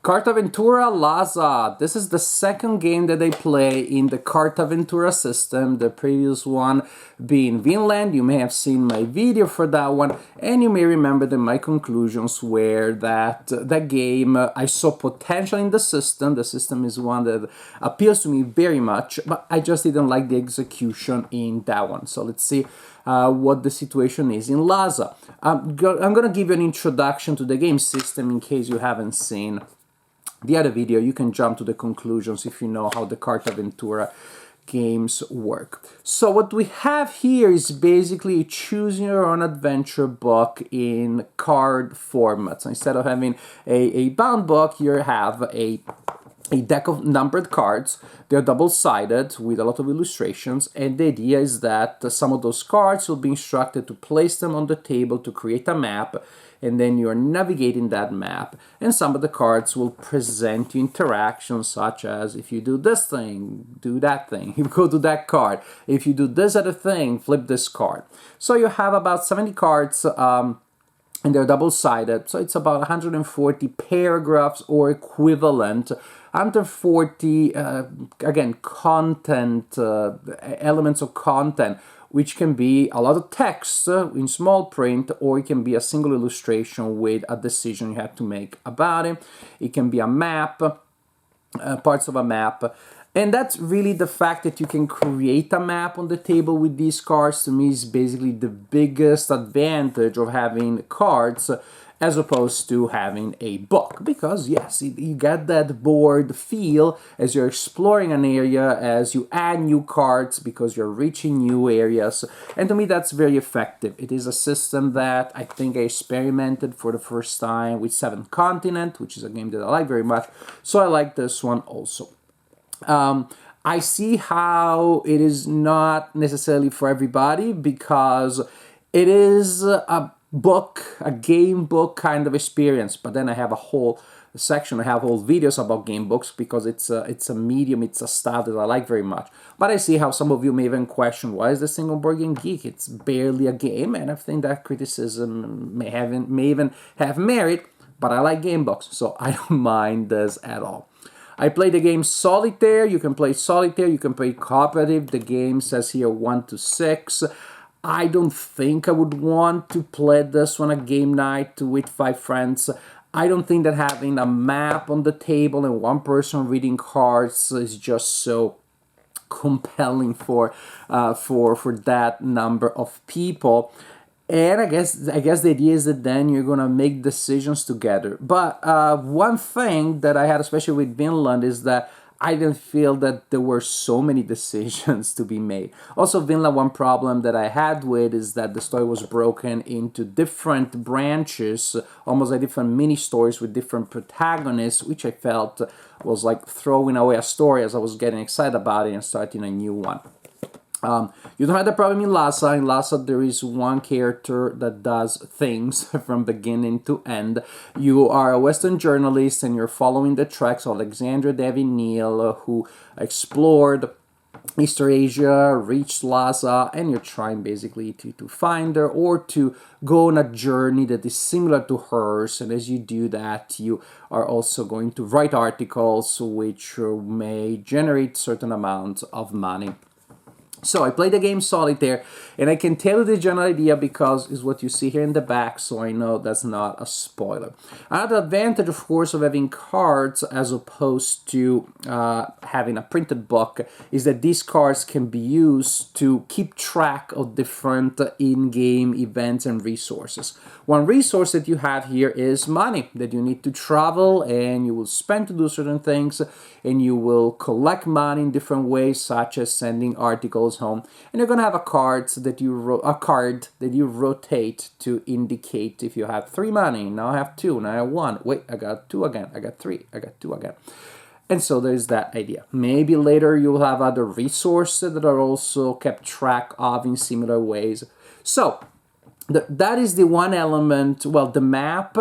Cartaventura Lhasa. This is the second game that I play in the Cartaventura system, the previous one being Vinland. You may have seen my video for that one, and you may remember that my conclusions were that that game, I saw potential in the system. The system is one that appeals to me very much, but I just didn't like the execution in that one. So let's see what the situation is in Lhasa. I'm going to give you an introduction to the game system in case you haven't seen the other video. You can jump to the conclusions if you know how the Cartaventura games work. So what we have here is basically choose your own adventure book in card format. So instead of having a bound book, you have a deck of numbered cards. They're double-sided with a lot of illustrations, and the idea is that some of those cards will be instructed to place them on the table to create a map, and then you're navigating that map, and some of the cards will present you interactions such as, if you do this thing, do that thing, you go to that card, if you do this other thing, flip this card. So you have about 70 cards, and they're double-sided, so it's about 140 paragraphs or equivalent. 140, again, content, elements of content, which can be a lot of text in small print, or it can be a single illustration with a decision you have to make about it. It can be a map, parts of a map. And that's really the fact that you can create a map on the table with these cards, to me, is basically the biggest advantage of having cards as opposed to having a book. Because yes, you get that board feel as you're exploring an area, as you add new cards because you're reaching new areas. And to me, that's very effective. It is a system that I think I experimented for the first time with Seventh Continent, which is a game that I like very much. So I like this one also. I see how it is not necessarily for everybody, because it is a book, a game book kind of experience. But then I have a whole section, I have whole videos about game books, because it's a medium, it's a style that I like very much. But I see how some of you may even question, why is this thing on Board Game Geek? It's barely a game, and I think that criticism may even have merit, but I like game books, so I don't mind this at all. I play the game Solitaire. You can play Solitaire, you can play Cooperative. The game says here 1 to 6. I don't think I would want to play this on a game night with 5 friends. I don't think that having a map on the table and one person reading cards is just so compelling for that number of people. And I guess the idea is that then you're gonna make decisions together. But one thing that I had, especially with Vinland, is that I didn't feel that there were so many decisions to be made. Also, Vinland, one problem that I had with is that the story was broken into different branches, almost like different mini stories with different protagonists, which I felt was like throwing away a story as I was getting excited about it and starting a new one. You don't have the problem in Lhasa. In Lhasa, there is one character that does things from beginning to end. You are a Western journalist, and you're following the tracks of Alexandra Devi Neal, who explored Eastern Asia, reached Lhasa, and you're trying basically to find her or to go on a journey that is similar to hers. And as you do that, you are also going to write articles which may generate certain amounts of money. So I played the game Solitaire, and I can tell you the general idea because it's what you see here in the back, so I know that's not a spoiler. Another advantage, of course, of having cards as opposed to having a printed book is that these cards can be used to keep track of different in-game events and resources. One resource that you have here is money, that you need to travel and you will spend to do certain things, and you will collect money in different ways, such as sending articles home. And you're going to have a card that you rotate to indicate if you have 3 money. Now I have 2, now I have 1. Wait, I got 2 again. I got 3, I got 2 again. And so there's that idea. Maybe later you'll have other resources that are also kept track of in similar ways. So that is the one element. Well, the map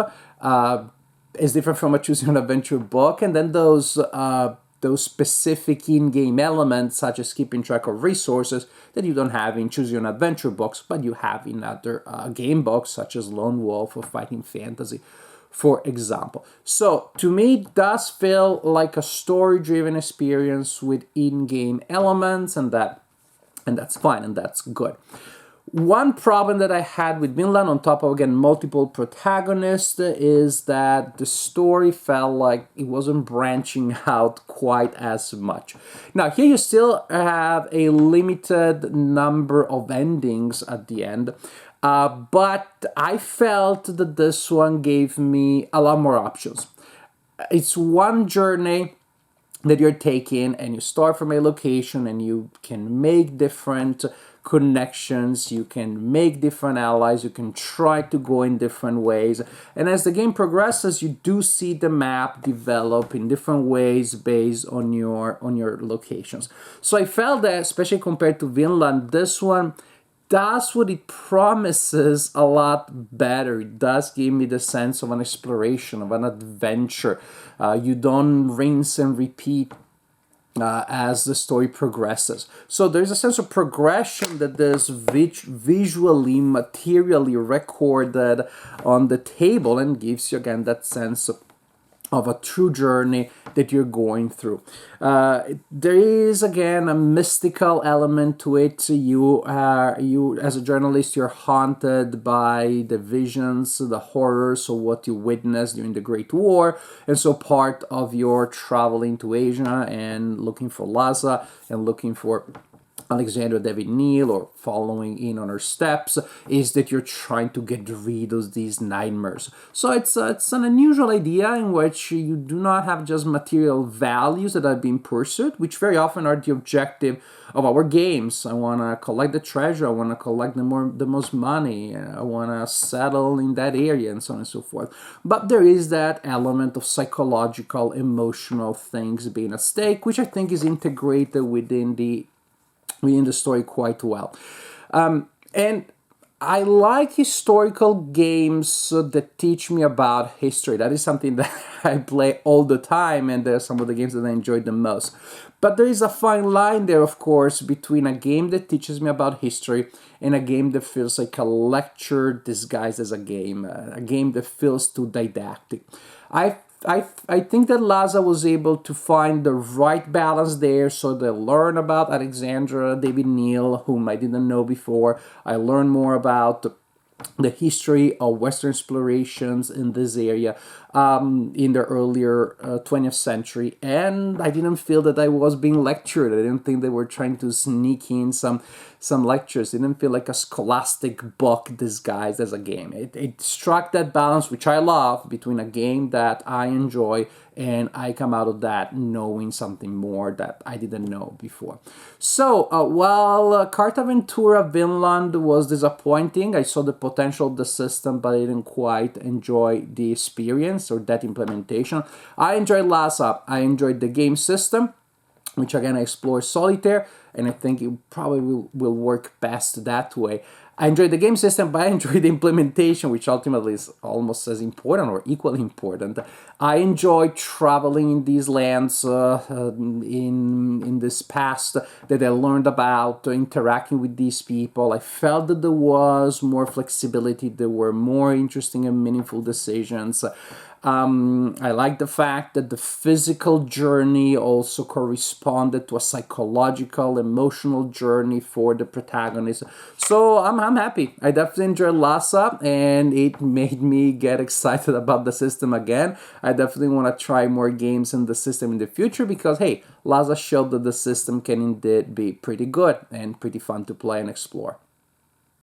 is different from a Choose Your Own Adventure book, and then those specific in-game elements, such as keeping track of resources, that you don't have in Choose Your Own Adventure books, but you have in other game books, such as Lone Wolf or Fighting Fantasy, for example. So to me, it does feel like a story-driven experience with in-game elements, and that's fine, and that's good. One problem that I had with Vinland, on top of, again, multiple protagonists, is that the story felt like it wasn't branching out quite as much. Now, here you still have a limited number of endings at the end, but I felt that this one gave me a lot more options. It's one journey that you're taking, and you start from a location, and you can make different connections, you can make different allies, you can try to go in different ways, and as the game progresses, you do see the map develop in different ways based on your locations. So I felt that, especially compared to Vinland, this one does what it promises a lot better. It does give me the sense of an exploration, of an adventure. You don't rinse and repeat as the story progresses. So there's a sense of progression that is visually, materially recorded on the table, and gives you, again, that sense of a true journey that you're going through. There is, again, a mystical element to it. You as a journalist, you're haunted by the visions, the horrors of what you witnessed during the Great War, and so part of your traveling to Asia and looking for Lhasa and looking for Alexandra David Neal, or following in on her steps, is that you're trying to get rid of these nightmares. So it's an unusual idea in which you do not have just material values that are being pursued, which very often are the objective of our games. I want to collect the treasure, I want to collect the most money, I want to settle in that area, and so on and so forth. But there is that element of psychological, emotional things being at stake, which I think is integrated within the story quite well. And I like historical games that teach me about history. That is something that I play all the time, and they're some of the games that I enjoy the most. But there is a fine line there, of course, between a game that teaches me about history and a game that feels like a lecture disguised as a game that feels too didactic. I think that Lhasa was able to find the right balance there, so they learn about Alexandra David Neal, whom I didn't know before. I learned more about the history of Western explorations in this area in the earlier 20th century, and I didn't feel that I was being lectured. I didn't think they were trying to sneak in some lectures. It didn't feel like a scholastic book disguised as a game. It struck that balance, which I love, between a game that I enjoy and I come out of that knowing something more that I didn't know before. So while Cartaventura Vinland was disappointing, I saw the potential of the system, but I didn't quite enjoy the experience or that implementation. I enjoyed Lhasa. I enjoyed the game system, which again I explore solitaire, and I think it probably will work best that way. I enjoyed the game system, but I enjoyed the implementation, which ultimately is almost as important or equally important. I enjoyed traveling in these lands in this past that I learned about, interacting with these people. I felt that there was more flexibility, there were more interesting and meaningful decisions. I like the fact that the physical journey also corresponded to a psychological, emotional journey for the protagonist. So I'm happy. I definitely enjoyed Lhasa, and it made me get excited about the system again. I definitely want to try more games in the system in the future because, hey, Lhasa showed that the system can indeed be pretty good and pretty fun to play and explore.